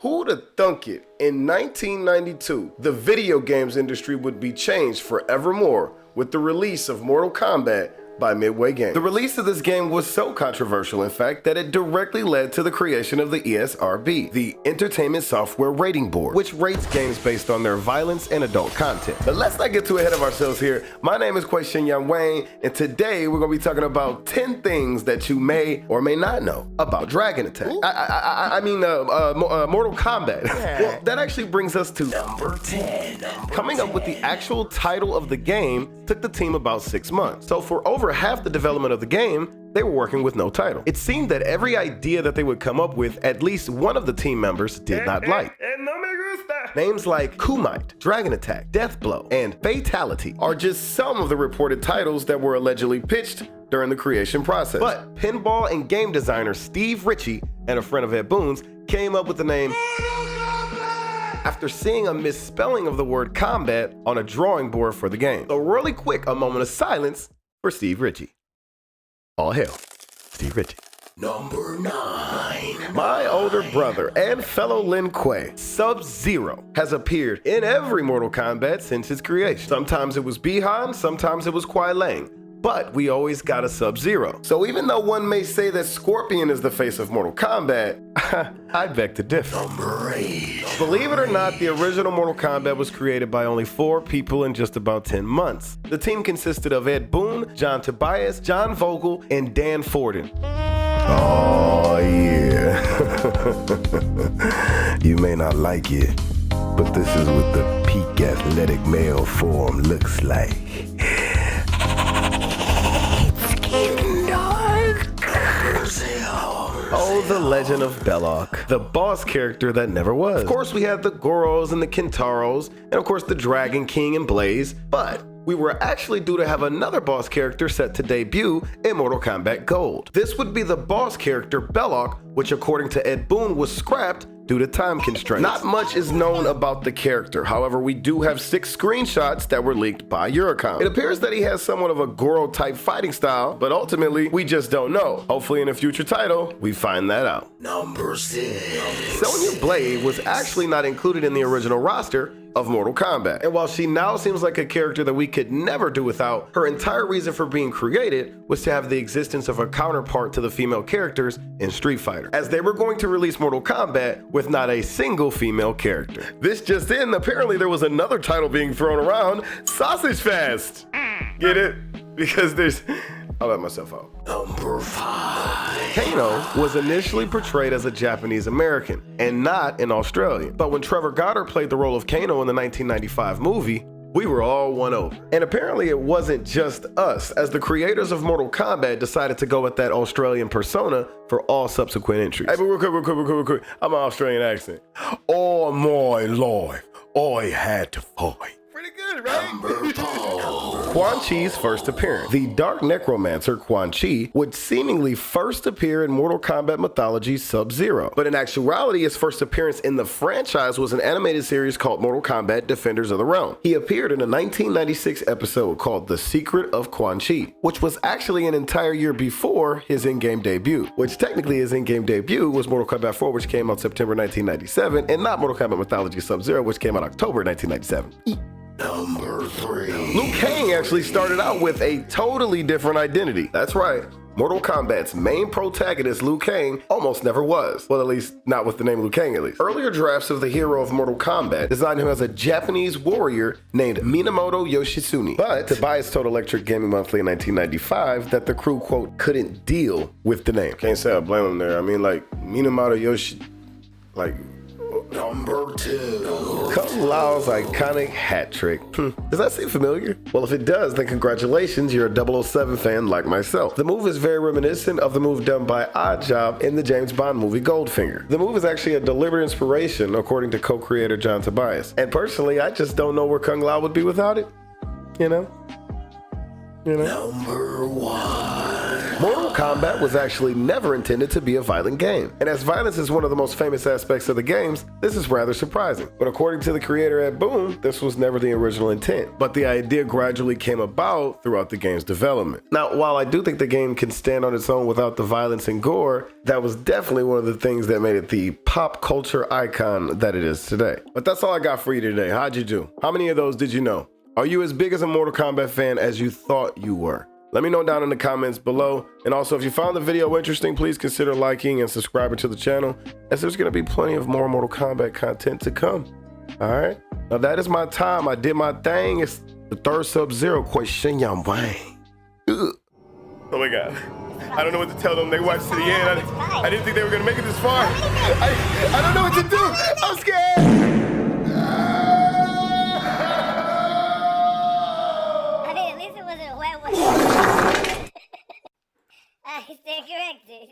Who'd have thunk it? In 1992, the video games industry would be changed forevermore with the release of Mortal Kombat by Midway Games. The release of this game was so controversial, in fact, that it directly led to the creation of the ESRB, the Entertainment Software Rating Board, which rates games based on their violence and adult content. But let's not get too ahead of ourselves here. My name is Kwai Shin-Young Wayne, and today we're going to be talking about 10 things that you may or may not know about Dragon Attack. Mortal Kombat. Yeah. Well, that actually brings us to number 10. Coming up with the actual title of the game took the team about 6 months. So for over half the development of the game, they were working with no title. It seemed that every idea that they would come up with, at least one of the team members did not like. Names like Kumite, Dragon Attack, Deathblow, and Fatality are just some of the reported titles that were allegedly pitched during the creation process. But pinball and game designer Steve Ritchie and a friend of Ed Boon's came up with the name after seeing a misspelling of the word combat on a drawing board for the game. So really quick, a moment of silence for Steve Ritchie. All hail, Steve Ritchie. Number 9. My older brother and fellow Lin Kuei, Sub-Zero, has appeared in every Mortal Kombat since its creation. Sometimes it was Bi-Han, sometimes it was Kuai Liang, but we always got a Sub-Zero. So even though one may say that Scorpion is the face of Mortal Kombat, I beg to differ. Number 8. Believe it or not, the original Mortal Kombat was created by only 4 people in just about 10 months. The team consisted of Ed Boon, John Tobias, John Vogel, and Dan Forden. Oh yeah. You may not like it, but this is what the peak athletic male form looks like. Oh, the legend of Belloc, the boss character that never was. Of course, we had the Goros and the Kentaros, and of course the Dragon King and Blaze, but we were actually due to have another boss character set to debut in Mortal Kombat Gold. This would be the boss character Belloc, which according to Ed Boon was scrapped due to time constraints. Not much is known about the character. However, we do have 6 screenshots that were leaked by Eurocom. It appears that he has somewhat of a Goro-type fighting style, but ultimately, we just don't know. Hopefully in a future title, we find that out. Number 6. Sonya Blade was actually not included in the original roster of Mortal Kombat. And while she now seems like a character that we could never do without, her entire reason for being created was to have the existence of a counterpart to the female characters in Street Fighter, as they were going to release Mortal Kombat with not a single female character. This just in, apparently there was another title being thrown around, Sausage Fest. Get it? Because there's... I'll let myself out. Number 5. Kano was initially portrayed as a Japanese American and not an Australian. But when Trevor Goddard played the role of Kano in the 1995 movie, we were all won over. And apparently it wasn't just us, as the creators of Mortal Kombat decided to go with that Australian persona for all subsequent entries. Hey, but real quick. I'm an Australian accent. Oh my lord, I had to fight. Pretty good, right? Number 4. Quan Chi's first appearance. The Dark Necromancer Quan Chi would seemingly first appear in Mortal Kombat mythology Sub-Zero, but in actuality his first appearance in the franchise was an animated series called Mortal Kombat Defenders of the Realm. He appeared in a 1996 episode called The Secret of Quan Chi, which was actually an entire year before his in-game debut, which technically his in-game debut was Mortal Kombat 4, which came out September 1997, and not Mortal Kombat Mythology Sub-Zero, which came out October 1997. Number 3. Liu Kang actually started out with a totally different identity. That's right. Mortal Kombat's main protagonist, Liu Kang, almost never was. Well, at least not with the name Liu Kang, at least. Earlier drafts of the hero of Mortal Kombat designed him as a Japanese warrior named Minamoto Yoshitsune. But Tobias told Electric Gaming Monthly in 1995 that the crew, quote, couldn't deal with the name. Can't say I blame him there. I mean, like, Minamoto Yoshi, like... Number 2. Kung Lao's iconic hat trick. Does that seem familiar? Well, if it does, then congratulations, you're a 007 fan like myself. The move is very reminiscent of the move done by Oddjob in the James Bond movie Goldfinger. The move is actually a deliberate inspiration, according to co-creator John Tobias. And personally, I just don't know where Kung Lao would be without it. You know? Number 1. Mortal Kombat was actually never intended to be a violent game, and as violence is one of the most famous aspects of the games, this is rather surprising. But according to the creator at Boom, this was never the original intent, but the idea gradually came about throughout the game's development. Now, while I do think the game can stand on its own without the violence and gore, that was definitely one of the things that made it the pop culture icon that it is today. But that's all I got for you today. How'd you do? How many of those did you know? Are you as big as a Mortal Kombat fan as you thought you were? Let me know down in the comments below. And also, if you found the video interesting, please consider liking and subscribing to the channel, as there's going to be plenty of more Mortal Kombat content to come. All right? Now, that is my time. I did my thing. It's the third Sub-Zero question. Oh, my God. I don't know what to tell them. They watched to the end. I didn't think they were going to make it this far. I don't know what to do. I'm scared. I stand corrected.